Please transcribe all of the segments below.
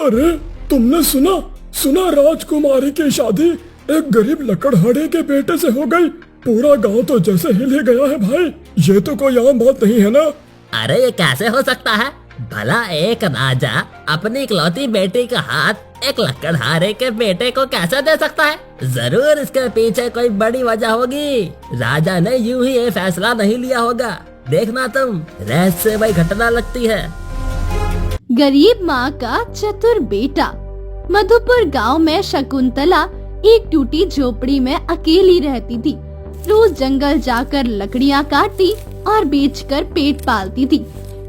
अरे तुमने सुना सुना राजकुमारी की शादी एक गरीब लकड़हारे के बेटे से हो गई। पूरा गांव तो जैसे हिल ही गया है भाई। ये तो कोई आम बात नहीं है ना। अरे ये कैसे हो सकता है? भला एक राजा अपनी इकलौती बेटी का हाथ एक लकड़हारे के बेटे को कैसे दे सकता है? जरूर इसके पीछे कोई बड़ी वजह होगी। राजा ने यूं ही ये फैसला नहीं लिया होगा। देखना तुम, रहस्यमय घटना लगती है। गरीब माँ का चतुर बेटा। मधुपुर गांव में शकुंतला एक टूटी झोपड़ी में अकेली रहती थी। रोज जंगल जाकर लकड़ियाँ काटती और बेचकर पेट पालती थी।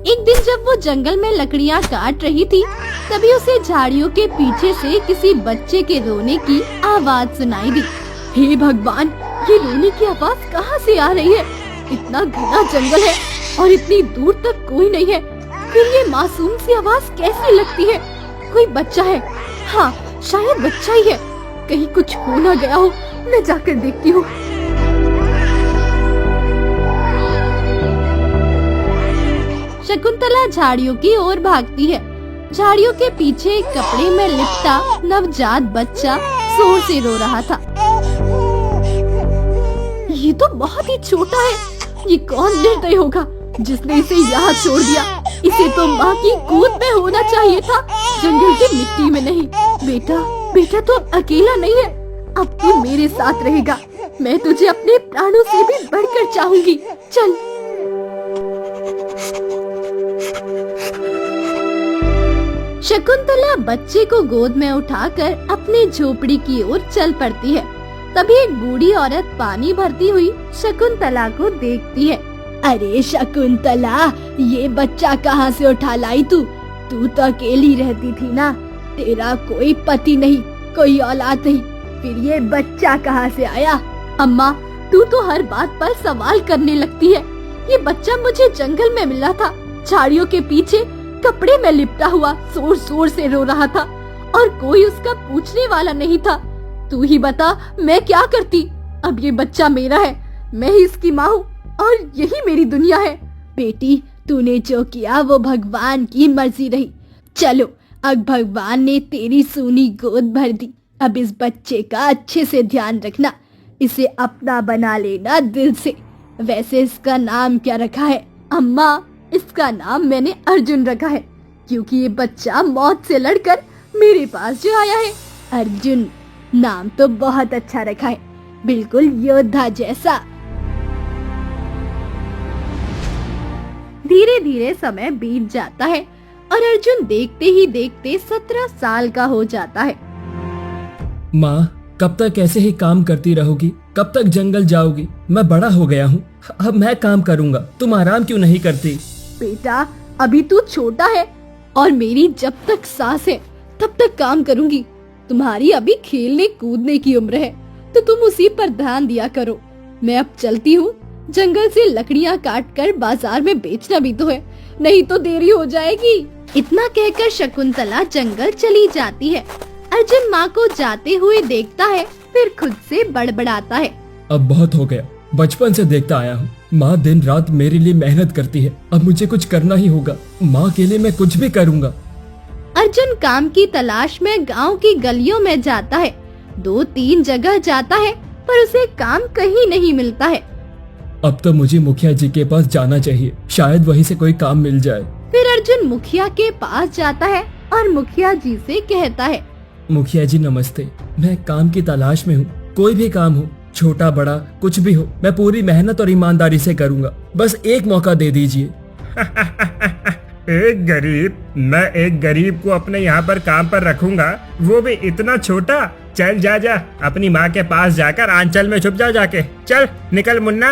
एक दिन जब वो जंगल में लकड़ियाँ काट रही थी, तभी उसे झाड़ियों के पीछे से किसी बच्चे के रोने की आवाज सुनाई दी। हे भगवान, ये रोने की आवाज कहाँ से आ रही है? इतना घना जंगल है और इतनी दूर तक कोई नहीं है, फिर ये मासूम सी आवाज कैसे लगती है? कोई बच्चा है। हाँ, शायद बच्चा ही है। कहीं कुछ हो ना गया हो, मैं जाकर देखती हूँ। शकुंतला झाड़ियों की ओर भागती है। झाड़ियों के पीछे कपड़े में लिपटा नवजात बच्चा जोर से रो रहा था। ये तो बहुत ही छोटा है। ये कौन निर्दयी होगा जिसने इसे यहाँ छोड़ दिया? इसे तो माँ की गोद में होना चाहिए था, जंगल की मिट्टी में नहीं। बेटा, बेटा तो अब अकेला नहीं है। अब तू मेरे साथ रहेगा। मैं तुझे अपने प्राणों से भी बढ़कर चाहूंगी। चल। शकुंतला बच्चे को गोद में उठाकर अपने झोपड़ी की ओर चल पड़ती है। तभी एक बूढ़ी औरत पानी भरती हुई शकुंतला को देखती है। अरे शकुंतला, ये बच्चा कहाँ से उठा लाई तू? तू तो अकेली रहती थी ना। तेरा कोई पति नहीं, कोई औलाद नहीं, फिर ये बच्चा कहाँ से आया? अम्मा, तू तो हर बात पर सवाल करने लगती है। ये बच्चा मुझे जंगल में मिला था। झाड़ियों के पीछे कपड़े में लिपटा हुआ जोर जोर से रो रहा था और कोई उसका पूछने वाला नहीं था। तू ही बता, मैं क्या करती? अब ये बच्चा मेरा है, मैं ही इसकी माँ हूँ और यही मेरी दुनिया है। बेटी, तूने जो किया वो भगवान की मर्जी रही। चलो, अब भगवान ने तेरी सूनी गोद भर दी। अब इस बच्चे का अच्छे से ध्यान रखना, इसे अपना बना लेना दिल से। वैसे इसका नाम क्या रखा है? अम्मा, इसका नाम मैंने अर्जुन रखा है, क्योंकि ये बच्चा मौत से लड़कर मेरे पास जो आया है। अर्जुन, नाम तो बहुत अच्छा रखा है, बिल्कुल योद्धा जैसा। धीरे धीरे समय बीत जाता है और अर्जुन देखते ही देखते 17 साल का हो जाता है। माँ, कब तक ऐसे ही काम करती रहोगी? कब तक जंगल जाओगी? मैं बड़ा हो गया हूँ, अब मैं काम करूँगा। तुम आराम क्यों नहीं करती? बेटा, अभी तू छोटा है और मेरी जब तक सांस है तब तक काम करूँगी। तुम्हारी अभी खेलने कूदने की उम्र है, तो तुम उसी पर ध्यान दिया करो। मैं अब चलती हूँ। जंगल से लकड़ियाँ काटकर बाजार में बेचना भी तो है, नहीं तो देरी हो जाएगी। इतना कहकर शकुंतला जंगल चली जाती है। अर्जुन माँ को जाते हुए देखता है, फिर खुद से बड़बड़ाता है। अब बहुत हो गया, बचपन से देखता आया हूँ। माँ दिन रात मेरे लिए मेहनत करती है, अब मुझे कुछ करना ही होगा। माँ के लिए मैं कुछ भी करूँगा। अर्जुन काम की तलाश में गांव की गलियों में जाता है। 2-3 जगह जाता है, पर उसे काम कहीं नहीं मिलता है। अब तो मुझे मुखिया जी के पास जाना चाहिए, शायद वहीं से कोई काम मिल जाए। फिर अर्जुन मुखिया के पास जाता है और मुखिया जी से कहता है, मुखिया जी नमस्ते, मैं काम की तलाश में हूँ। कोई भी काम हो, छोटा बड़ा कुछ भी हो, मैं पूरी मेहनत और ईमानदारी से करूँगा। बस एक मौका दे दीजिए। मैं एक गरीब को अपने यहाँ पर काम पर रखूंगा, वो भी इतना छोटा? चल जा जा, अपनी माँ के पास जाकर आंचल में छुप जा जाके। चल निकल मुन्ना।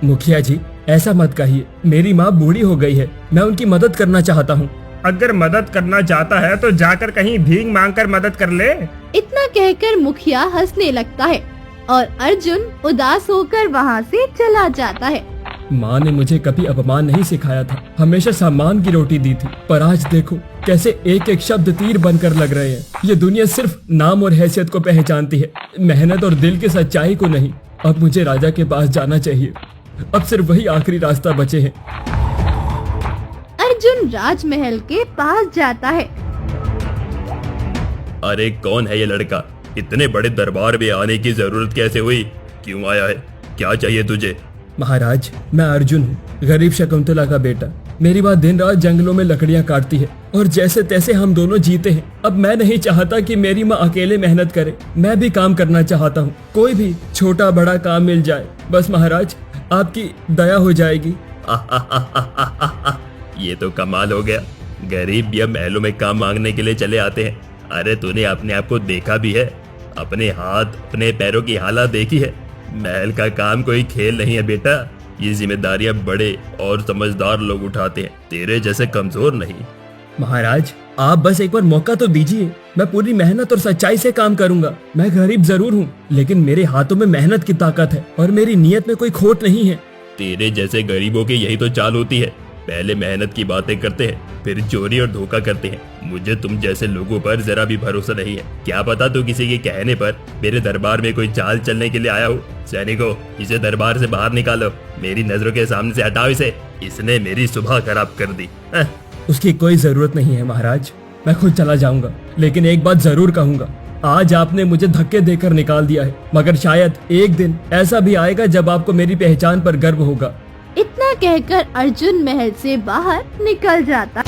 मुखिया जी, ऐसा मत कहिए। मेरी माँ बूढ़ी हो गई है, मैं उनकी मदद करना चाहता हूँ। अगर मदद करना चाहता है तो जाकर कहीं भीख मांगकर मदद कर ले। इतना कहकर मुखिया हंसने लगता है और अर्जुन उदास होकर वहाँ से चला जाता है। माँ ने मुझे कभी अपमान नहीं सिखाया था, हमेशा सम्मान की रोटी दी थी। पर आज देखो कैसे एक एक शब्द तीर बनकर लग रहे हैं। ये दुनिया सिर्फ नाम और हैसियत को पहचानती है, मेहनत और दिल की सच्चाई को नहीं। अब मुझे राजा के पास जाना चाहिए, अब सिर्फ वही आखिरी रास्ता बचे हैं। अर्जुन राजमहल के पास जाता है। अरे कौन है ये लड़का? इतने बड़े दरबार में आने की जरूरत कैसे हुई? क्यों आया है? क्या चाहिए तुझे? महाराज, मैं अर्जुन हूँ, गरीब शकुंतला का बेटा। मेरी माँ दिन रात जंगलों में लकड़ियाँ काटती है और जैसे तैसे हम दोनों जीते हैं। अब मैं नहीं चाहता कि मेरी माँ अकेले मेहनत करे, मैं भी काम करना चाहता हूँ। कोई भी छोटा बड़ा काम मिल जाए, बस महाराज आपकी दया हो जाएगी। ये तो कमाल हो गया। गरीब या महलों में काम मांगने के लिए चले आते हैं। अरे तूने अपने आप को देखा भी है? अपने हाथ अपने पैरों की हालत देखी है? महल का काम कोई खेल नहीं है बेटा। ये जिम्मेदारियां बड़े और समझदार लोग उठाते हैं, तेरे जैसे कमजोर नहीं। महाराज, आप बस एक बार मौका तो दीजिए। मैं पूरी मेहनत और सच्चाई से काम करूंगा। मैं गरीब जरूर हूँ, लेकिन मेरे हाथों में मेहनत की ताकत है और मेरी नीयत में कोई खोट नहीं है। तेरे जैसे गरीबों की यही तो चाल होती है। पहले मेहनत की बातें करते हैं, फिर चोरी और धोखा करते हैं। मुझे तुम जैसे लोगों पर जरा भी भरोसा नहीं है। क्या पता तू किसी के कहने पर मेरे दरबार में कोई चाल चलने के लिए आया हो। सैनिकों, इसे दरबार से बाहर निकालो। मेरी नजरों के सामने से हटाओ इसे। इसने मेरी सुबह खराब कर दी। उसकी कोई जरूरत नहीं है महाराज, मैं खुद चला जाऊंगा। लेकिन एक बात जरूर कहूंगा, आज आपने मुझे धक्के देकर निकाल दिया है, मगर शायद एक दिन ऐसा भी आएगा जब आपको मेरी पहचान पर गर्व होगा। इतना कहकर अर्जुन महल से बाहर निकल जाता।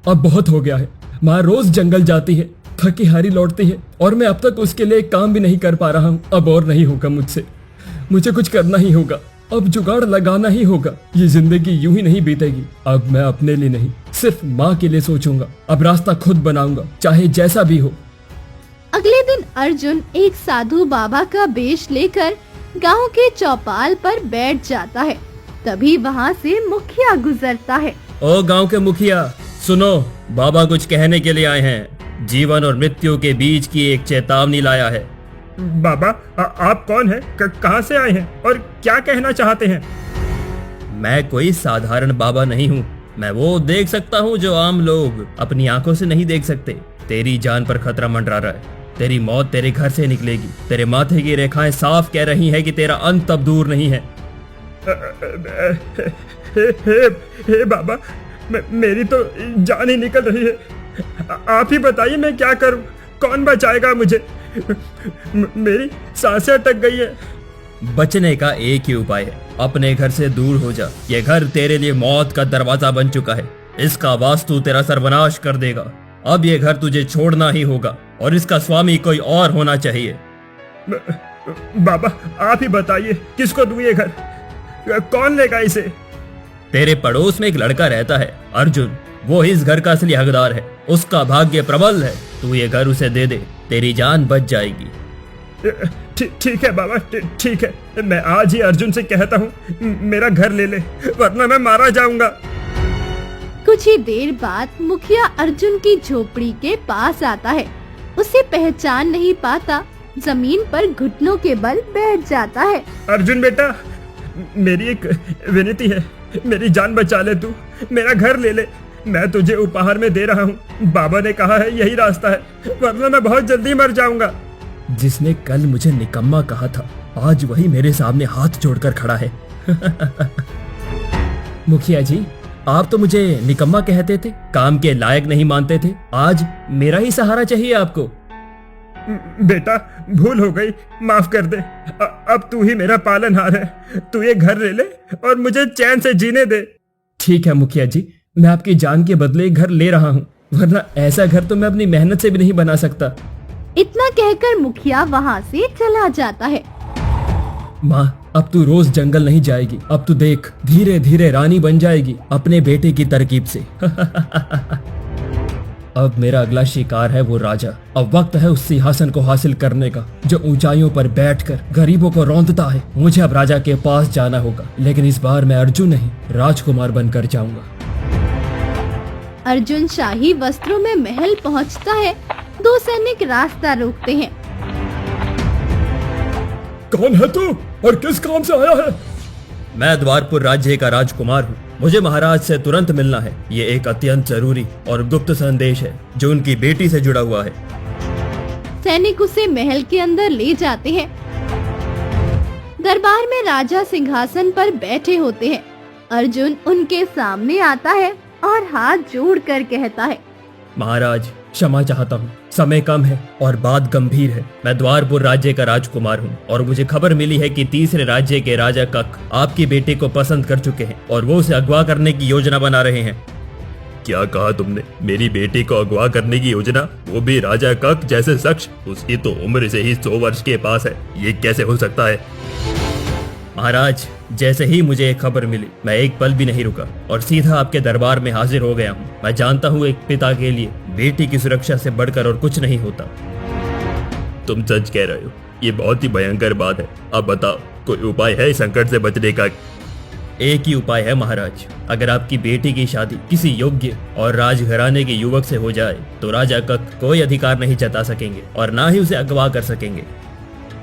अब बहुत हो गया है। माँ रोज जंगल जाती है, थकी हारी लौटती है और मैं अब तक उसके लिए एक काम भी नहीं कर पा रहा हूँ। अब और नहीं होगा मुझसे, मुझे कुछ करना ही होगा। अब जुगाड़ लगाना ही होगा। ये जिंदगी यूं ही नहीं बीतेगी। अब मैं अपने लिए नहीं, सिर्फ माँ के लिए सोचूंगा। अब रास्ता खुद बनाऊंगा, चाहे जैसा भी हो। अगले दिन अर्जुन एक साधु बाबा का वेश लेकर गांव के चौपाल पर बैठ जाता है। तभी वहां से मुखिया गुजरता है। ओ गांव के मुखिया, सुनो, बाबा कुछ कहने के लिए आए हैं। जीवन और मृत्यु के बीच की एक चेतावनी लाया है। बाबा, आप कौन हैं? कहाँ से आए हैं और क्या कहना चाहते हैं? मैं कोई साधारण बाबा नहीं हूँ। मैं वो देख सकता हूँ जो आम लोग अपनी आंखों से नहीं देख सकते। तेरी जान पर खतरा मंडरा रहा है। तेरी मौत तेरे घर से निकलेगी। तेरे माथे की रेखाएं साफ कह रही हैं कि तेरा अंत अब दूर नहीं है। हे बाबा, मेरी तो जान ही निकल रही है। आप ही बताइए मैं क्या करूं? कौन बचाएगा मुझे? मेरी सांसें अटक गई है। बचने का एक ही उपाय है, अपने घर से दूर हो जा। ये घर तेरे लिए मौत का दरवाजा बन चुका है। इसका वास्तु तेरा सर्वनाश कर देगा। अब ये घर तुझे छोड़ना ही होगा और इसका स्वामी कोई और होना चाहिए। बाबा, आप ही बताइए किसको दूं ये घर? कौन लेगा इसे? तेरे पड़ोस में एक लड़का रहता है, अर्जुन। वो इस घर का असली हकदार है। उसका भाग्य प्रबल है। तू ये घर उसे दे दे, तेरी जान बच जाएगी। ठीक है बाबा, ठीक है। मैं आज ही अर्जुन से कहता हूँ मेरा घर ले ले, वरना मैं मारा जाऊंगा। कुछ ही देर बाद मुखिया अर्जुन की झोपड़ी के पास आता है। उसे पहचान नहीं पाता, जमीन पर घुटनों के बल बैठ जाता है। अर्जुन बेटा, मेरी एक विनती है, मेरी जान बचा ले तू, मेरा घर ले ले। मैं तुझे उपहार में दे रहा हूँ। बाबा ने कहा है यही रास्ता है, वरना मैं बहुत जल्दी मर जाऊंगा। जिसने कल मुझे निकम्मा कहा था, आज वही मेरे सामने हाथ जोड़कर खड़ा है। मुखिया जी, आप तो मुझे निकम्मा कहते थे, काम के लायक नहीं मानते थे। आज मेरा ही सहारा चाहिए आपको। बेटा, भूल हो गई, माफ कर दे। अब तू ही मेरा पालनहार है। तू ये घर ले ले और मुझे चैन से जीने दे। ठीक है मुखिया जी, मैं आपकी जान के बदले घर ले रहा हूँ, वरना ऐसा घर तो मैं अपनी मेहनत से भी नहीं बना सकता। इतना कहकर मुखिया वहाँ से चला जाता है। माँ, अब तू रोज जंगल नहीं जाएगी। अब तू देख, धीरे धीरे रानी बन जाएगी अपने बेटे की तरकीब से। अब मेरा अगला शिकार है वो राजा। अब वक्त है उस सिंहासन को हासिल करने का जो ऊंचाइयों पर बैठकर गरीबों को रौंदता है। मुझे अब राजा के पास जाना होगा, लेकिन इस बार मैं अर्जुन नहीं, राजकुमार बनकर जाऊंगा। अर्जुन शाही वस्त्रों में महल पहुंचता है। दो सैनिक रास्ता रोकते हैं। कौन है तू और किस काम से आया है? मैं द्वारपुर राज्य का राजकुमार हूँ। मुझे महाराज से तुरंत मिलना है। ये एक अत्यंत जरूरी और गुप्त संदेश है जो उनकी बेटी से जुड़ा हुआ है। सैनिक उसे महल के अंदर ले जाते हैं। दरबार में राजा सिंहासन पर बैठे होते हैं। अर्जुन उनके सामने आता है और हाथ जोड़कर कहता है, महाराज क्षमा चाहता हूँ, समय कम है और बात गंभीर है। मैं द्वारपुर राज्य का राजकुमार हूँ और मुझे खबर मिली है कि तीसरे राज्य के राजा कक आपकी बेटे को पसंद कर चुके हैं और वो उसे अगवा करने की योजना बना रहे हैं। क्या कहा तुमने? मेरी बेटी को अगवा करने की योजना? वो भी राजा कक जैसे शख्स? उसकी तो उम्र से ही 100 वर्ष के पास है, ये कैसे हो सकता है? महाराज जैसे ही मुझे एक खबर मिली मैं एक पल भी नहीं रुका और सीधा आपके दरबार में हाजिर हो गया हूँ। मैं जानता हूँ एक पिता के लिए बेटी की सुरक्षा से बढ़कर और कुछ नहीं होता। तुम सच कह रहे हो, ये बहुत ही भयंकर बात है। अब बताओ, कोई उपाय है इस संकट से बचने का? एक ही उपाय है महाराज, अगर आपकी बेटी की शादी किसी योग्य और राजघराने के युवक से हो जाए तो राजा कक कोई अधिकार नहीं जता सकेंगे और ना ही उसे अगवा कर सकेंगे।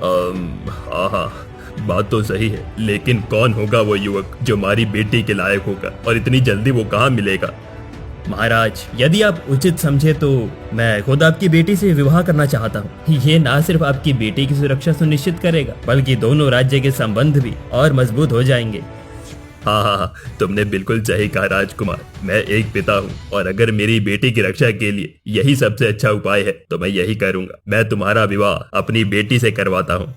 हाँ, बात तो सही है, लेकिन कौन होगा वो युवक जो हमारी बेटी के लायक होगा और इतनी जल्दी वो कहाँ मिलेगा? महाराज यदि आप उचित समझे तो मैं खुद आपकी बेटी से विवाह करना चाहता हूँ। ये ना सिर्फ आपकी बेटी की सुरक्षा सुनिश्चित करेगा बल्कि दोनों राज्य के संबंध भी और मजबूत हो जाएंगे। हाँ, तुमने बिल्कुल सही कहा राजकुमार। मैं एक पिता हूँ और अगर मेरी बेटी की रक्षा के लिए यही सबसे अच्छा उपाय है तो मैं यही करूँगा। मैं तुम्हारा विवाह अपनी बेटी से करवाता हूँ।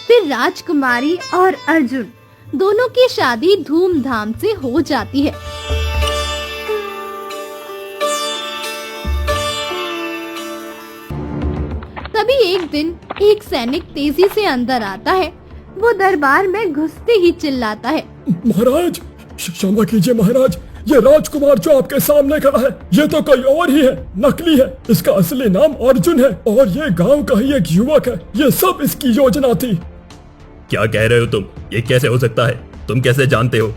फिर राजकुमारी और अर्जुन दोनों की शादी धूमधाम से हो जाती है। तभी एक दिन एक सैनिक तेजी से अंदर आता है। वो दरबार में घुसते ही चिल्लाता है, महाराज क्षमा कीजिए महाराज, ये राजकुमार जो आपके सामने खड़ा है ये तो कोई और ही है, नकली है। इसका असली नाम अर्जुन है और ये गांव का ही एक युवक है। ये सब इसकी योजना थी। क्या कह रहे हो तुम? ये कैसे हो सकता है? तुम कैसे जानते हो?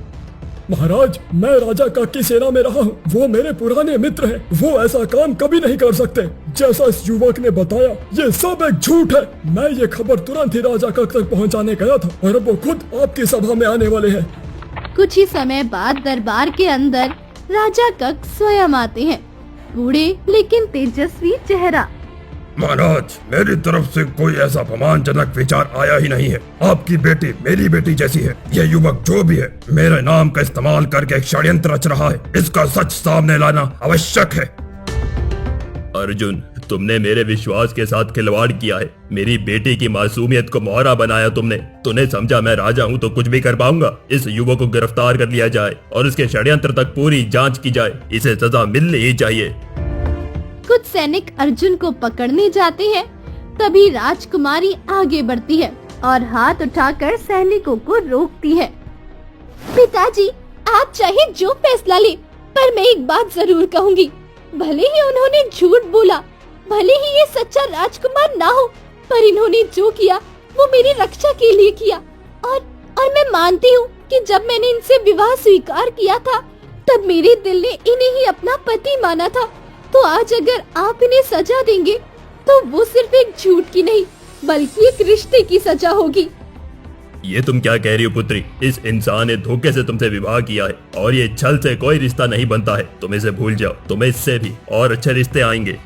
महाराज मैं राजा कक की सेना में रहा हूँ, वो मेरे पुराने मित्र हैं। वो ऐसा काम कभी नहीं कर सकते जैसा इस युवक ने बताया। ये सब एक झूठ है। मैं ये खबर तुरंत ही राजा कक तक पहुँचाने गया था और अब वो खुद आपकी सभा में आने वाले हैं। कुछ ही समय बाद दरबार के अंदर राजा कक स्वयं आते हैं, बूढ़े लेकिन तेजस्वी चेहरा। महाराज मेरी तरफ से कोई ऐसा अपमानजनक विचार आया ही नहीं है। आपकी बेटी मेरी बेटी जैसी है। यह युवक जो भी है मेरे नाम का इस्तेमाल करके एक षड्यंत्र रच रहा है। इसका सच सामने लाना आवश्यक है। अर्जुन, तुमने मेरे विश्वास के साथ खिलवाड़ किया है। मेरी बेटी की मासूमियत को मोहरा बनाया तुमने। तूने समझा मैं राजा हूँ तो कुछ भी कर पाऊंगा। इस युवक को गिरफ्तार कर लिया जाए और इसके षड्यंत्र तक पूरी जांच की जाए। इसे सजा मिलनी ही चाहिए। कुछ सैनिक अर्जुन को पकड़ने जाते हैं। तभी राजकुमारी आगे बढ़ती है और हाथ उठाकर सैनिकों को रोकती है। पिताजी, आप चाहे जो फैसला ले, पर मैं एक बात जरूर कहूंगी। भले ही उन्होंने झूठ बोला, भले ही ये सच्चा राजकुमार ना हो, पर इन्होंने जो किया वो मेरी रक्षा के लिए किया। और मैं मानती हूँ कि जब मैंने इनसे विवाह स्वीकार किया था तब मेरे दिल ने इन्हें ही अपना पति माना था। तो आज अगर आप इन्हें सजा देंगे तो वो सिर्फ एक झूठ की नहीं बल्कि एक रिश्ते की सजा होगी। ये तुम क्या कह रही हो पुत्री? इस इंसान ने धोखे से तुमसे विवाह किया है और ये छल से कोई रिश्ता नहीं बनता है। तुम इसे भूल जाओ, तुम्हें इससे भी और अच्छे रिश्ते आएंगे।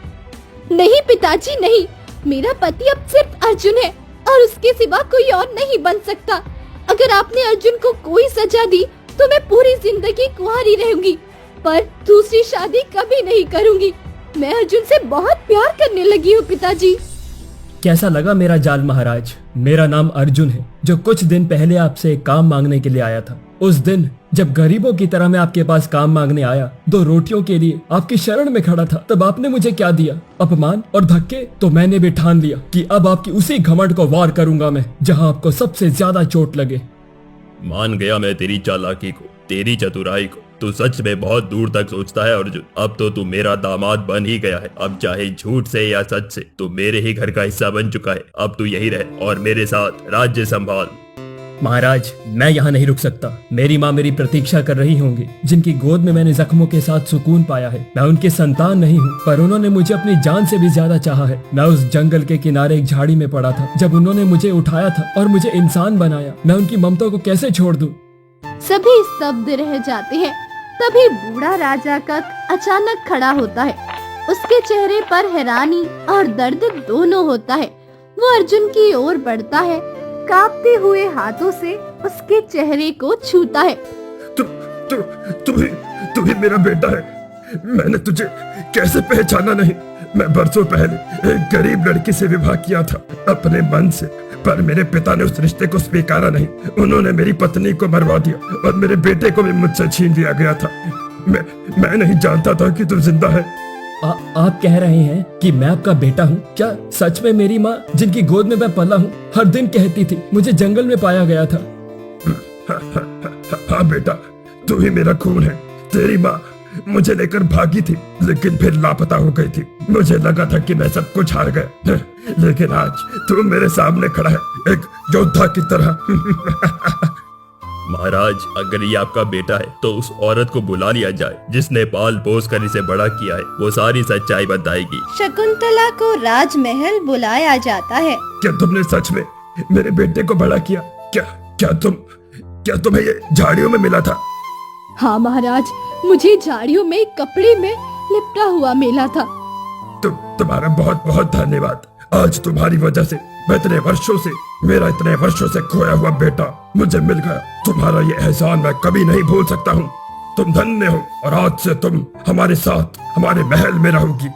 नहीं पिताजी नहीं, मेरा पति अब सिर्फ अर्जुन है और उसके सिवा कोई और नहीं बन सकता। अगर आपने अर्जुन को कोई सजा दी तो मैं पूरी जिंदगी कुंवारी रहूंगी, पर दूसरी शादी कभी नहीं करूंगी। मैं अर्जुन से बहुत प्यार करने लगी हूँ पिताजी। कैसा लगा मेरा जाल महाराज? मेरा नाम अर्जुन है, जो कुछ दिन पहले आपसे एक काम मांगने के लिए आया था। उस दिन जब गरीबों की तरह मैं आपके पास काम मांगने आया, 2 रोटियों के लिए आपकी शरण में खड़ा था, तब आपने मुझे क्या दिया? अपमान और धक्के। तो मैंने भी ठान लिया कि अब आपकी उसी घमंड को वार करूंगा मैं, जहां आपको सबसे ज्यादा चोट लगे। मान गया मैं तेरी चालाकी को, तेरी चतुराई को। तू सच में बहुत दूर तक सोचता है अर्जुन। अब तो तू मेरा दामाद बन ही गया है। अब चाहे झूठ से या सच से तू मेरे ही घर का हिस्सा बन चुका है। अब तू यही रह और मेरे साथ राज्य संभाल। महाराज मैं यहाँ नहीं रुक सकता। मेरी माँ मेरी प्रतीक्षा कर रही होंगी, जिनकी गोद में मैंने जख्मों के साथ सुकून पाया है। मैं उनकी संतान नहीं हूँ, पर उन्होंने मुझे अपनी जान से भी ज्यादा चाहा है। मैं उस जंगल के किनारे एक झाड़ी में पड़ा था जब उन्होंने मुझे उठाया था और मुझे इंसान बनाया। मैं उनकी ममता को कैसे छोड़ दूं? सभी स्तब्ध रह जाते हैं। तभी बूढ़ा राजा कक अचानक खड़ा होता है। उसके चेहरे पर हैरानी और दर्द दोनों होता है। वो अर्जुन की ओर बढ़ता है, कांपते हुए हाथों से उसके चेहरे को छूता है। तू ही मेरा बेटा है। मैंने तुझे कैसे पहचाना नहीं। मैं बरसों पहले एक गरीब लड़की से विवाह किया था अपने मन से, पर मेरे पिता ने उस रिश्ते को स्वीकारा नहीं। उन्होंने मेरी पत्नी को मरवा दिया और मेरे बेटे को भी मुझसे छीन लिया गया था। मैं नहीं जानता था कि तू जिंदा है। आप कह रहे हैं कि मैं आपका बेटा हूँ? क्या सच में मेरी माँ, जिनकी गोद में मैं पला हूँ, हर दिन कहती थी मुझे जंगल में पाया गया था? हाँ बेटा, तू ही मेरा खून है। तेरी माँ मुझे लेकर भागी थी, लेकिन फिर लापता हो गई थी। मुझे लगा था कि मैं सब कुछ हार गया, लेकिन आज तू मेरे सामने खड़ा है, एक योद्धा की तरह। महाराज, अगर ये आपका बेटा है तो उस औरत को बुला लिया जाए जिसने पाल पोस कर इसे बड़ा किया है। वो सारी सच्चाई बताएगी। शकुंतला को राजमहल बुलाया जाता है। क्या तुमने सच में मेरे बेटे को बड़ा किया? क्या तुम्हें ये झाड़ियों में मिला था? हाँ महाराज, मुझे झाड़ियों में कपड़े में लिपटा हुआ मिला था। तुम्हारा बहुत बहुत धन्यवाद। आज तुम्हारी वजह से मेरा इतने वर्षों से खोया हुआ बेटा मुझे मिल गया। तुम्हारा ये एहसान मैं कभी नहीं भूल सकता हूँ। तुम धन्य हो और आज से तुम हमारे साथ हमारे महल में रहोगी।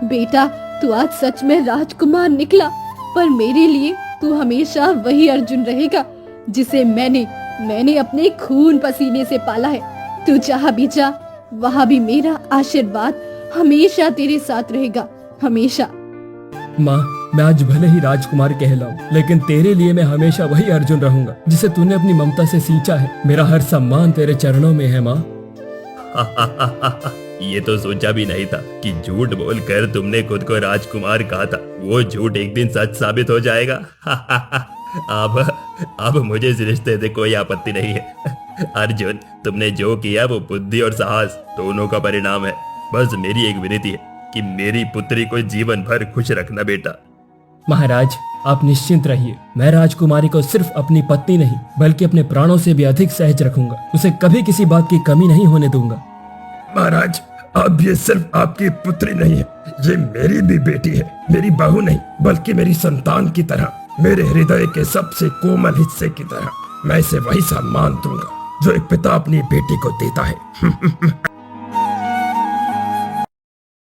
बेटा, तू आज सच में राजकुमार निकला, पर मेरे लिए तू हमेशा वही अर्जुन रहेगा जिसे मैंने अपने खून पसीने से पाला है। तू जहाँ भी जा, वहाँ भी मेरा आशीर्वाद हमेशा तेरे साथ रहेगा, हमेशा। माँ, मैं आज भले ही राजकुमार कहलाऊं, लेकिन तेरे लिए मैं हमेशा वही अर्जुन रहूंगा जिसे तूने अपनी ममता से सींचा है। मेरा हर सम्मान तेरे चरणों में है माँ। ये तो सोचा भी नहीं था कि झूठ बोलकर तुमने खुद को राजकुमार कहा था। वो झूठ एक दिन सच साबित हो जाएगा। अब मुझे इस रिश्ते से कोई आपत्ति नहीं है। अर्जुन, तुमने जो किया वो बुद्धि और साहस दोनों का परिणाम है। बस मेरी एक विनती है कि मेरी पुत्री को जीवन भर खुश रखना बेटा। महाराज, आप निश्चिंत रहिए। मैं राजकुमारी को सिर्फ अपनी पत्नी नहीं बल्कि अपने प्राणों से भी अधिक सहज रखूंगा। उसे कभी किसी बात की कमी नहीं होने दूंगा। महाराज, अब ये सिर्फ आपकी पुत्री नहीं है, ये मेरी भी बेटी है। मेरी बहू नहीं बल्कि मेरी संतान की तरह, मेरे हृदय के सबसे कोमल हिस्से की तरह। मैं इसे वही सम्मान दूंगा जो एक पिता अपनी बेटी को देता है।